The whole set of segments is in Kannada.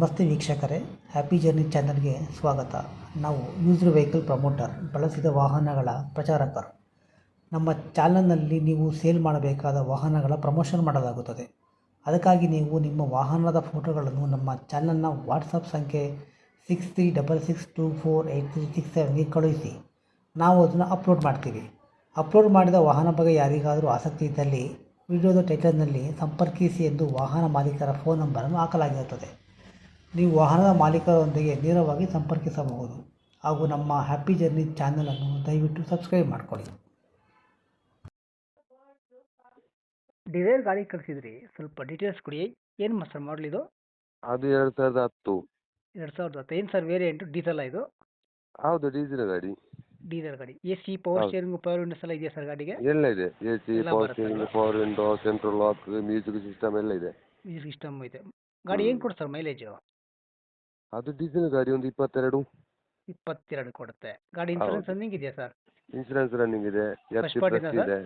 ನಮಸ್ತೆ ವೀಕ್ಷಕರೇ, ಹ್ಯಾಪಿ ಜರ್ನಿ ಚಾನಲ್ಗೆ ಸ್ವಾಗತ. ನಾವು ಯೂಸ್ಡ್ ವೆಹಿಕಲ್ ಪ್ರಮೋಟರ್, ಬಳಸಿದ ವಾಹನಗಳ ಪ್ರಚಾರಕರು. ನಮ್ಮ ಚಾನಲ್ನಲ್ಲಿ ನೀವು ಸೇಲ್ ಮಾಡಬೇಕಾದ ವಾಹನಗಳ ಪ್ರಮೋಷನ್ ಮಾಡಲಾಗುತ್ತದೆ. ಅದಕ್ಕಾಗಿ ನೀವು ನಿಮ್ಮ ವಾಹನದ ಫೋಟೋಗಳನ್ನು ನಮ್ಮ ಚಾನಲ್ನ ವಾಟ್ಸಪ್ ಸಂಖ್ಯೆ 6366248367ಗೆ ಕಳುಹಿಸಿ. ನಾವು ಅದನ್ನು ಅಪ್ಲೋಡ್ ಮಾಡ್ತೀವಿ. ಅಪ್ಲೋಡ್ ಮಾಡಿದ ವಾಹನ ಬಗ್ಗೆ ಯಾರಿಗಾದರೂ ಆಸಕ್ತಿ ಇದ್ದಲ್ಲಿ ವಿಡಿಯೋದ ಟೈಟಲ್ನಲ್ಲಿ ಸಂಪರ್ಕಿಸಿ ಎಂದು ವಾಹನ ಮಾಲೀಕರ ಫೋನ್ ನಂಬರನ್ನು ಹಾಕಲಾಗಿರುತ್ತದೆ. ನೀವು ವಾಹನದ ಮಾಲೀಕರೊಂದಿಗೆ ನೇರವಾಗಿ ಸಂಪರ್ಕಿಸಬಹುದು ಹಾಗೂ ನಮ್ಮ ಹ್ಯಾಪಿ ಜರ್ನಿ ಚಾನಲನ್ನು ದಯವಿಟ್ಟು ಸಬ್ಸ್ಕ್ರೈಬ್ ಮಾಡಿಕೊಳ್ಳಿ. ಡಿಸೈರ್ ಗಾಡಿ ಕಳಿಸಿದ್ರಿ, ಸ್ವಲ್ಪ ಡೀಟೇಲ್ಸ್ ಕೊಡಿ. ಏನು ಸರ್ ಮಾಡಲ್ ಇದು? ಅದು 2010. 2010. ಏನು ಸರ್ ವೇರಿಯಂಟು? ಡೀಸೆಲ್ ಇದು? ಹೌದು, ಡೀಸೆಲ್ ಗಾಡಿ. ಡೀಸೆಲ್ ಗಾಡಿ. ಎ ಸಿ, ಪವರ್ ಹೌದು. ಸ್ಟೇರಿಂಗ್, ಪವರ್ ವಿಂಡೋಸ್ ಎಲ್ಲ ಇದೆಯಾ ಸರ್ ಗಾಡಿಗೆ? ಎಲ್ಲ ಇದೆ. AC, ಎಲ್ಲ ಪವರ್ ಬರುತ್ತೆ ಸ್ಟೀರಿಂಗ್, ಅಲ್ವಾ? Power window, central lock, music system ಎಲ್ಲ ಇದೆ. ಮ್ಯೂಸಿಕ್ ಸಿಸ್ಟಮ್ ಇದೆ. ಗಾಡಿ ಏನು ಕೊಡುತ್ತೆ ಸರ್ ಮೈಲೇಜು? ಅದು ಡೀಸೆಲ್ ಗಾಡಿ, ಒಂದು 22. 22 ಕೊಡುತ್ತೆ. ಗಾಡಿ ಇನ್ಸೂರೆನ್ಸ್ ಹೌದು. ರನ್ನಿಂಗ್ ಇದೆಯಾ ಸರ್? ಇನ್ಸೂರೆನ್ಸ್ ರನ್ನಿಂಗ್ ಇದೆ. First FC party ಪ್ಲಸ್ ನಾ ಇದೆ.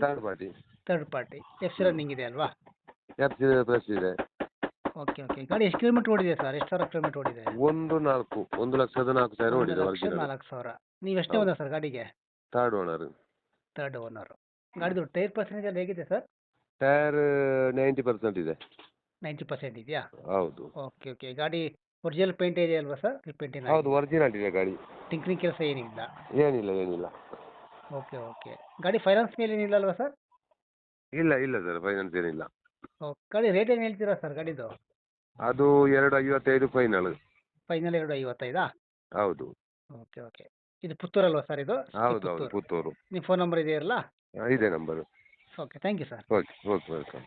Third party. Third party. F C running ಇದೆ ಅಲ್ವಾ? FC ಪ್ಲಸ್ ಇದೆ. Okay okay. ಗಾಡಿ ಎಷ್ಟು ಕಿಲೋಮೀಟ್ರ್ ಓಡಿದೆ ಸರ್? ಎಷ್ಟು ಸಾವಿರ ಕಿಲೋಮೀಟ್ರ್ ಓಡಿದೆ? 1,04,000 ಓಡಿದೆ 1,04,000. ಒರಿಜಿನಲ್. ನೀವು ಎಷ್ಟೇ ಹೌದು. ಓನರ್ ಸರ್ ಗಾಡಿಗೆ? Third owner. Third owner. ಗಾಡಿದು ಟೈರ್ ಪರ್ಸೆಂಟೇಜ್ ಎಲ್ಲ ಹೇಗಿದೆ ಸರ್? ಟೈರ್ 90% ಇದೆ. 90% ಇದೆಯಾ? ಹೌದು. Okay okay. ಗಾಡಿ ಒರಿಜಿನಲ್ ಪೇಂಟ್ ಇದೆ ಅಲ್ವಾ ಸರ್? ಪೇಂಟಿನ ಹೌದು, ಒರಿಜಿನಲ್ ಇದೆ ಗಾಡಿ. ಟಿಂಕ್ರಿಂಗ್ ಕೆಲಸ ಏನಿಲ್ಲ? ಏನಿಲ್ಲ. Okay okay. ಗಾಡಿ ಫೈನಾನ್ಸ್ ಮೇಲೆ ಏನಿಲ್ಲ ಅಲ್ವಾ ಸರ್? ಇಲ್ಲ ಸರ್, ಫೈನಾನ್ಸ್ ಏನಿಲ್ಲ. ಓಕೆ. ಗಾಡಿ ರೇಟ್ ಏನು ಹೇಳ್ತೀರಾ ಸರ್ ಗಾಡಿದು? ಅದು 255 ಫೈನಲ್. ಫೈನಲ್ 255? ಹೌದು. Okay okay. ಇದು ಪುತ್ತೂರಲ್ವಾ ಸರ್ ಇದು? ಹೌದು, ಪುತ್ತೂರು. ನಿಮ್ಮ ಫೋನ್ ನಂಬರ್ ಇದೆಯಲ್ಲ? ಇದೆ number. Okay, thank you sir. Okay, welcome.